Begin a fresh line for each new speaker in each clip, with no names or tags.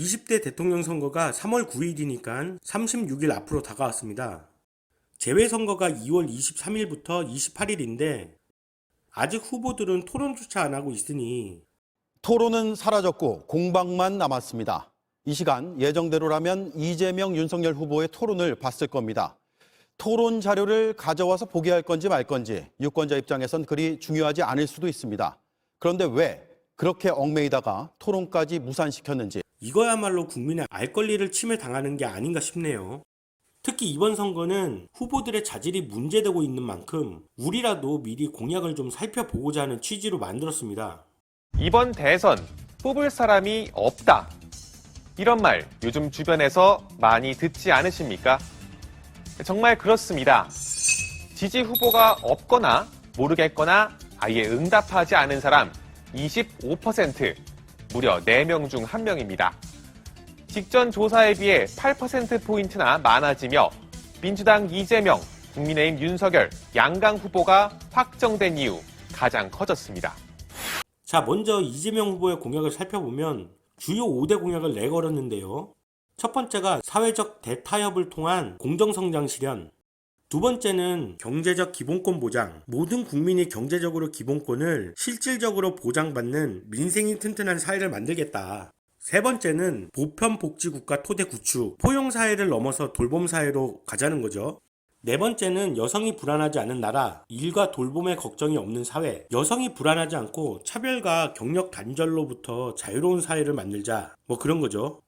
20대 대통령 선거가 3월 9일이니까 36일 앞으로 다가왔습니다. 재외선거가 2월 23일부터 28일인데 아직 후보들은 토론조차 안 하고 있으니
토론은 사라졌고 공방만 남았습니다. 이 시간 예정대로라면 이재명, 윤석열 후보의 토론을 봤을 겁니다. 토론 자료를 가져와서 보게 할 건지 말 건지 유권자 입장에선 그리 중요하지 않을 수도 있습니다. 그런데 왜 그렇게 얽매이다가 토론까지 무산시켰는지
이거야말로 국민의 알 권리를 침해당하는 게 아닌가 싶네요. 특히 이번 선거는 후보들의 자질이 문제되고 있는 만큼 우리라도 미리 공약을 좀 살펴보고자 하는 취지로 만들었습니다.
이번 대선 뽑을 사람이 없다. 이런 말 요즘 주변에서 많이 듣지 않으십니까? 정말 그렇습니다. 지지 후보가 없거나 모르겠거나 아예 응답하지 않은 사람 25%, 무려 4명 중 1명입니다. 직전 조사에 비해 8%포인트나 많아지며 민주당 이재명, 국민의힘 윤석열, 양강 후보가 확정된 이유 가장 커졌습니다.
자, 먼저 이재명 후보의 공약을 살펴보면 주요 5대 공약을 내걸었는데요. 첫 번째가 사회적 대타협을 통한 공정성장 실현. 두 번째는 경제적 기본권 보장. 모든 국민이 경제적으로 기본권을 실질적으로 보장받는 민생이 튼튼한 사회를 만들겠다. 세 번째는 보편복지국가 토대 구축. 포용사회를 넘어서 돌봄사회로 가자는 거죠. 네 번째는 여성이 불안하지 않은 나라, 일과 돌봄에 걱정이 없는 사회, 여성이 불안하지 않고 차별과 경력 단절로부터 자유로운 사회를 만들자, 뭐 그런 거죠.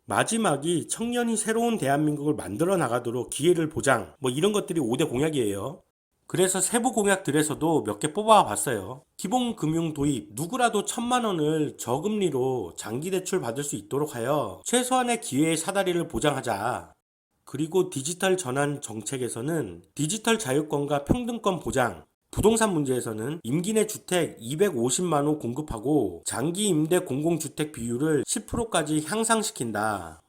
마지막이 청년이 새로운 대한민국을 만들어 나가도록 기회를 보장, 뭐 이런 것들이 5대 공약이에요. 그래서 세부 공약들에서도 몇 개 뽑아봤어요. 기본금융 도입, 누구라도 1,000만 원을 저금리로 장기 대출 받을 수 있도록 하여 최소한의 기회의 사다리를 보장하자. 그리고 디지털 전환 정책에서는 디지털 자유권과 평등권 보장, 부동산 문제에서는 임기 내 주택 250만 호 공급하고 장기 임대 공공주택 비율을 10%까지 향상시킨다.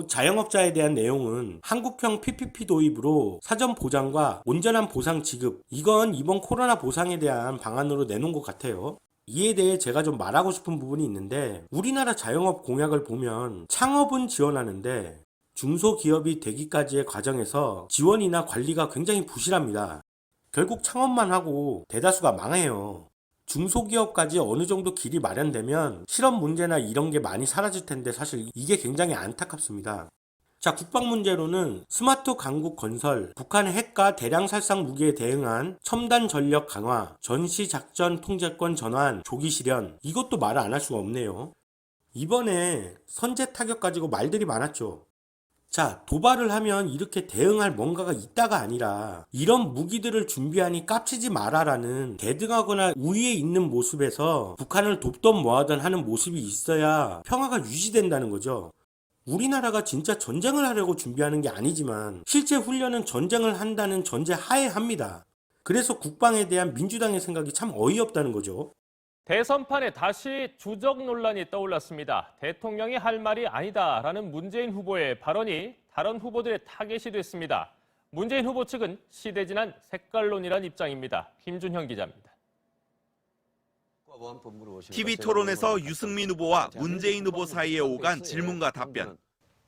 자영업자에 대한 내용은 한국형 PPP 도입으로 사전 보장과 온전한 보상 지급, 이건 이번 코로나 보상에 대한 방안으로 내놓은 것 같아요. 이에 대해 제가 좀 말하고 싶은 부분이 있는데 우리나라 자영업 공약을 보면 창업은 지원하는데 중소기업이 되기까지의 과정에서 지원이나 관리가 굉장히 부실합니다. 결국 창업만 하고 대다수가 망해요. 중소기업까지 어느 정도 길이 마련되면 실업 문제나 이런 게 많이 사라질 텐데 사실 이게 굉장히 안타깝습니다. 자, 국방 문제로는 스마트 강국 건설, 북한의 핵과 대량 살상 무기에 대응한 첨단 전력 강화, 전시 작전 통제권 전환, 조기 실현, 이것도 말을 안 할 수가 없네요. 이번에 선제 타격 가지고 말들이 많았죠. 자, 도발을 하면 이렇게 대응할 뭔가가 있다가 아니라 이런 무기들을 준비하니 깝치지 마라라는 대등하거나 우위에 있는 모습에서 북한을 돕던 뭐하던 하는 모습이 있어야 평화가 유지된다는 거죠. 우리나라가 진짜 전쟁을 하려고 준비하는 게 아니지만 실제 훈련은 전쟁을 한다는 전제 하에 합니다. 그래서 국방에 대한 민주당의 생각이 참 어이없다는 거죠.
대선판에 다시 주적 논란이 떠올랐습니다. 대통령이 할 말이 아니다라는 문재인 후보의 발언이 다른 후보들의 타겟이 됐습니다. 문재인 후보 측은 시대지난 색깔론이란 입장입니다. 김준형 기자입니다.
TV 토론에서 유승민 후보와 문재인 후보 사이에 오간 질문과 답변.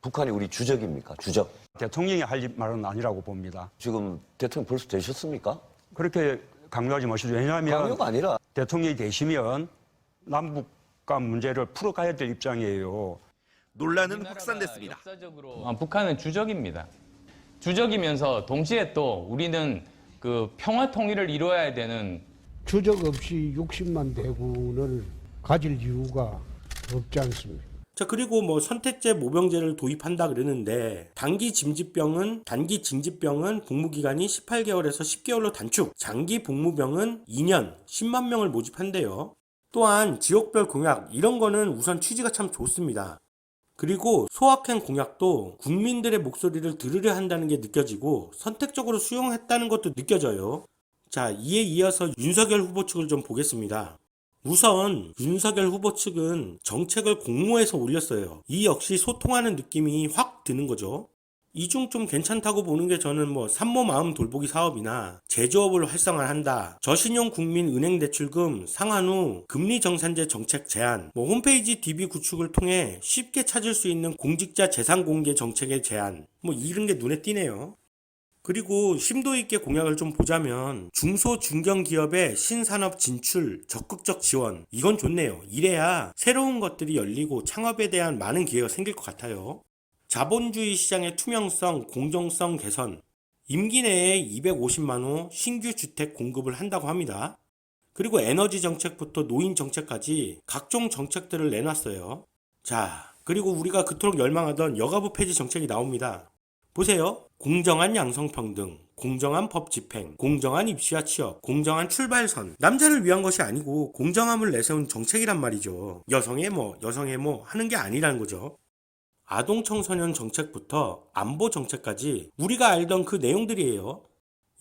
북한이 우리 주적입니까? 주적.
대통령이 할 말은 아니라고 봅니다.
지금 대통령 벌써 되셨습니까?
그렇게 강요하지 마시죠. 왜냐하면
강요가 아니라
대통령이 되시면 남북 문제를 풀어가야 될 입장이에요.
논란은 확산됐습니다.
북한은 주적입니다. 주적이면서 동시에 또 우리는 그 평화 통일을 이루어야 되는
주적 없이 60만 대군을 가질 이유가 없지 않습니다.
자, 그리고 뭐 선택제 모병제를 도입한다 그러는데 단기 징집병은 복무기간이 18개월에서 10개월로 단축, 장기 복무병은 2년 10만 명을 모집한대요. 또한 지역별 공약 이런 거는 우선 취지가 참 좋습니다. 그리고 소확행 공약도 국민들의 목소리를 들으려 한다는 게 느껴지고 선택적으로 수용했다는 것도 느껴져요. 자, 이에 이어서 윤석열 후보 측을 좀 보겠습니다. 우선 윤석열 후보 측은 정책을 공모해서 올렸어요. 이 역시 소통하는 느낌이 확 드는 거죠. 이 중 좀 괜찮다고 보는 게 저는 산모 마음 돌보기 사업이나 제조업을 활성화한다, 저신용 국민 은행 대출금 상환 후 금리 정산제 정책 제안, 홈페이지 DB 구축을 통해 쉽게 찾을 수 있는 공직자 재산 공개 정책의 제안, 이런 게 눈에 띄네요. 그리고 심도 있게 공약을 좀 보자면 중소 중견 기업의 신산업 진출, 적극적 지원, 이건 좋네요. 이래야 새로운 것들이 열리고 창업에 대한 많은 기회가 생길 것 같아요. 자본주의 시장의 투명성, 공정성 개선, 임기 내에 250만 호 신규 주택 공급을 한다고 합니다. 그리고 에너지 정책부터 노인 정책까지 각종 정책들을 내놨어요. 자, 그리고 우리가 그토록 열망하던 여가부 폐지 정책이 나옵니다. 보세요. 공정한 양성평등, 공정한 법 집행, 공정한 입시와 취업, 공정한 출발선. 남자를 위한 것이 아니고 공정함을 내세운 정책이란 말이죠. 여성의 하는 게 아니라는 거죠. 아동 청소년 정책부터 안보 정책까지 우리가 알던 그 내용들이에요.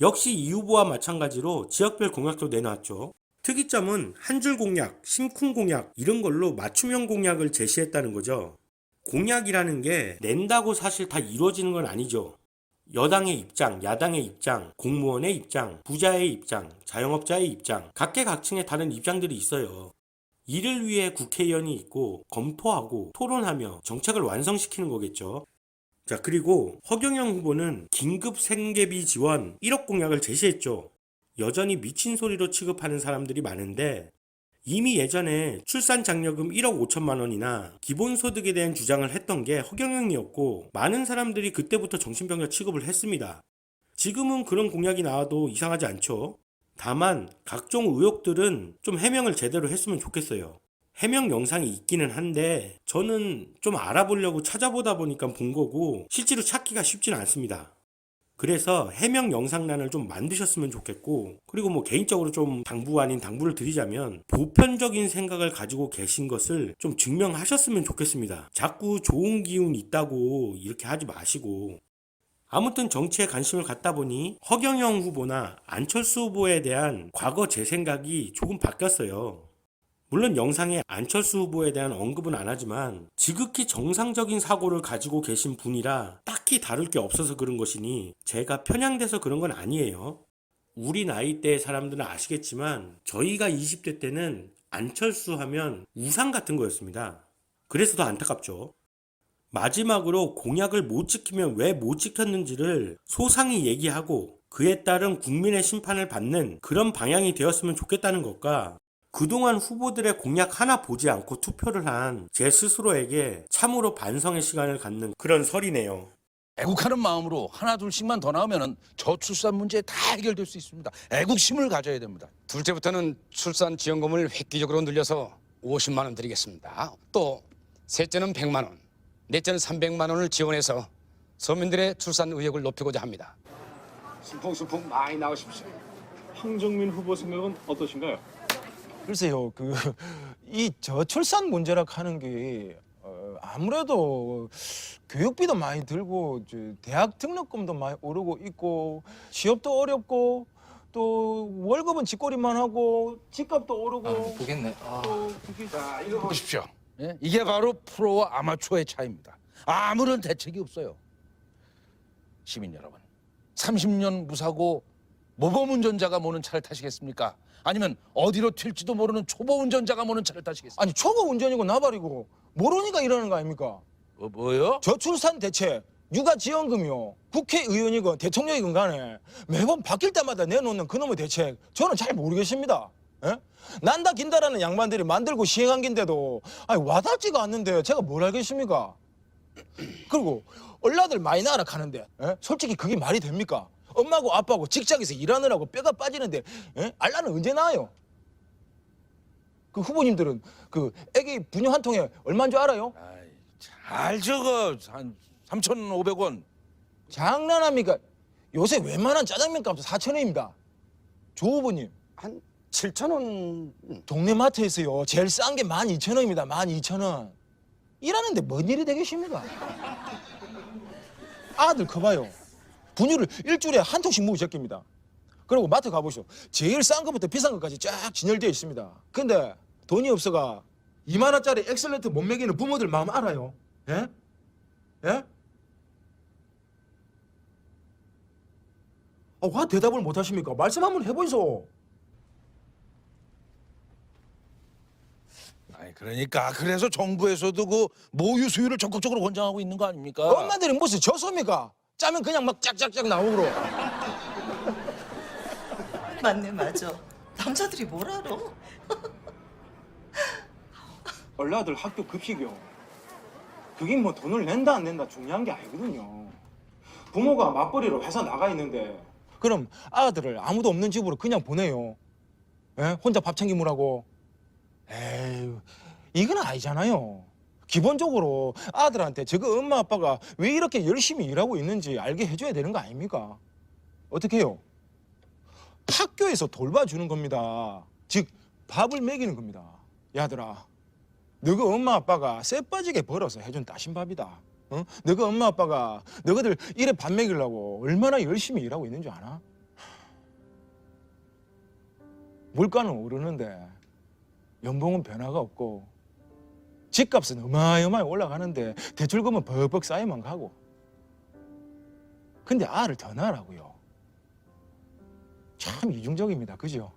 역시 이 후보와 마찬가지로 지역별 공약도 내놨죠. 특이점은 한 줄 공약, 심쿵 공약 이런 걸로 맞춤형 공약을 제시했다는 거죠. 공약이라는 게 낸다고 사실 다 이루어지는 건 아니죠. 여당의 입장, 야당의 입장, 공무원의 입장, 부자의 입장, 자영업자의 입장, 각계각층의 다른 입장들이 있어요. 이를 위해 국회의원이 있고 검토하고 토론하며 정책을 완성시키는 거겠죠. 자, 그리고 허경영 후보는 긴급 생계비 지원 1억 공약을 제시했죠. 여전히 미친 소리로 취급하는 사람들이 많은데 이미 예전에 출산 장려금 1억 5천만 원이나 기본소득에 대한 주장을 했던 게 허경영이었고 많은 사람들이 그때부터 정신병자 취급을 했습니다. 지금은 그런 공약이 나와도 이상하지 않죠. 다만 각종 의혹들은 좀 해명을 제대로 했으면 좋겠어요. 해명 영상이 있기는 한데 저는 좀 알아보려고 찾아보다 보니까 본 거고 실제로 찾기가 쉽지는 않습니다. 그래서 해명 영상란을 좀 만드셨으면 좋겠고, 그리고 개인적으로 좀 당부 아닌 당부를 드리자면 보편적인 생각을 가지고 계신 것을 좀 증명하셨으면 좋겠습니다. 자꾸 좋은 기운 있다고 이렇게 하지 마시고. 아무튼 정치에 관심을 갖다 보니 허경영 후보나 안철수 후보에 대한 과거 제 생각이 조금 바뀌었어요. 물론 영상에 안철수 후보에 대한 언급은 안 하지만 지극히 정상적인 사고를 가지고 계신 분이라 딱히 다룰 게 없어서 그런 것이니 제가 편향돼서 그런 건 아니에요. 우리 나이대의 사람들은 아시겠지만 저희가 20대 때는 안철수 하면 우상 같은 거였습니다. 그래서 더 안타깝죠. 마지막으로 공약을 못 지키면 왜 못 지켰는지를 소상히 얘기하고 그에 따른 국민의 심판을 받는 그런 방향이 되었으면 좋겠다는 것과 그동안 후보들의 공약 하나 보지 않고 투표를 한 제 스스로에게 참으로 반성의 시간을 갖는 그런 설이네요.
애국하는 마음으로 하나 둘씩만 더 나오면 저출산 문제 다 해결될 수 있습니다. 애국심을 가져야 됩니다.
둘째부터는 출산 지원금을 획기적으로 늘려서 50만 원 드리겠습니다. 또 셋째는 100만 원, 넷째는 300만 원을 지원해서 서민들의 출산 의욕을 높이고자 합니다. 순풍순풍 많이 나오십시오.
황정민 후보 생각은 어떠신가요?
글쎄요, 이 저출산 문제라고 하는 게 아무래도 교육비도 많이 들고 대학 등록금도 많이 오르고 있고 취업도 어렵고 또 월급은 쥐꼬리만 하고 집값도 오르고.
보겠네. 자, 이거 보십시오. 예? 이게 바로 프로와 아마추어의 차이입니다. 아무런 대책이 없어요. 시민 여러분, 30년 무사고 모범 운전자가 모는 차를 타시겠습니까? 아니면 어디로 튈지도 모르는 초보 운전자가 모는 차를 타시겠습니까?
아니 초보 운전이고 나발이고 모르니까 이러는 거 아닙니까?
뭐요?
저출산 대책, 육아지원금이요. 국회의원이건 대통령이건 간에 매번 바뀔 때마다 내놓는 그놈의 대책 저는 잘 모르겠습니다. 예? 난다 긴다라는 양반들이 만들고 시행한 긴데도 와닿지가 않는데 제가 뭘 알겠습니까? 그리고 얼라들 많이 나라 카는데 솔직히 그게 말이 됩니까? 엄마고 아빠고 직장에서 일하느라고 뼈가 빠지는데 알라는 언제 나와요? 그 후보님들은 그 애기 분유 한 통에 얼마인 줄 알아요?
잘 적어. 한 3,500원.
장난합니까? 요새 웬만한 짜장면 값도 4,000원입니다. 조 후보님.
한 7,000원.
동네 마트에서요. 제일 싼 게 12,000원입니다. 12,000원. 일하는데 뭔 일이 되겠습니까? 아들 커봐요. 분유를 일주일에 한 통씩 먹이 제낍니다. 그리고 마트 가보시오. 제일 싼 것부터 비싼 것까지 쫙 진열되어 있습니다. 근데 돈이 없어가 2만 원짜리 엑셀런트 못 먹이는 부모들 마음 알아요? 예? 예? 와 대답을 못 하십니까? 말씀 한번 해보이소.
아니 그러니까 그래서 정부에서도 그 모유 수유를 적극적으로 권장하고 있는 거 아닙니까?
엄마들이 무슨 졌습니까? 짜면 그냥 막 짝짝짝 나오고.
맞네, 맞아. 남자들이 뭘 알아?
얼라들 학교 급식이요. 그게 뭐 돈을 낸다 안 낸다 중요한 게 아니거든요. 부모가 맞벌이로 회사 나가 있는데 그럼 아들을 아무도 없는 집으로 그냥 보내요. 예? 혼자 밥 챙기느라고. 에휴, 이건 아니잖아요. 기본적으로 아들한테 저거 엄마 아빠가 왜 이렇게 열심히 일하고 있는지 알게 해줘야 되는 거 아닙니까? 어떻게 해요? 학교에서 돌봐주는 겁니다. 즉 밥을 먹이는 겁니다. 야들아, 너가 엄마 아빠가 쎄 빠지게 벌어서 해준 따신 밥이다. 어? 너가 엄마 아빠가 너희들 일에 밥 먹이려고 얼마나 열심히 일하고 있는 줄 아나? 물가는 오르는데 연봉은 변화가 없고 집값은 어마어마하게 올라가는데 대출금은 벅벅 쌓여만 가고. 근데 알을 더 낳으라고요. 참 이중적입니다. 그죠?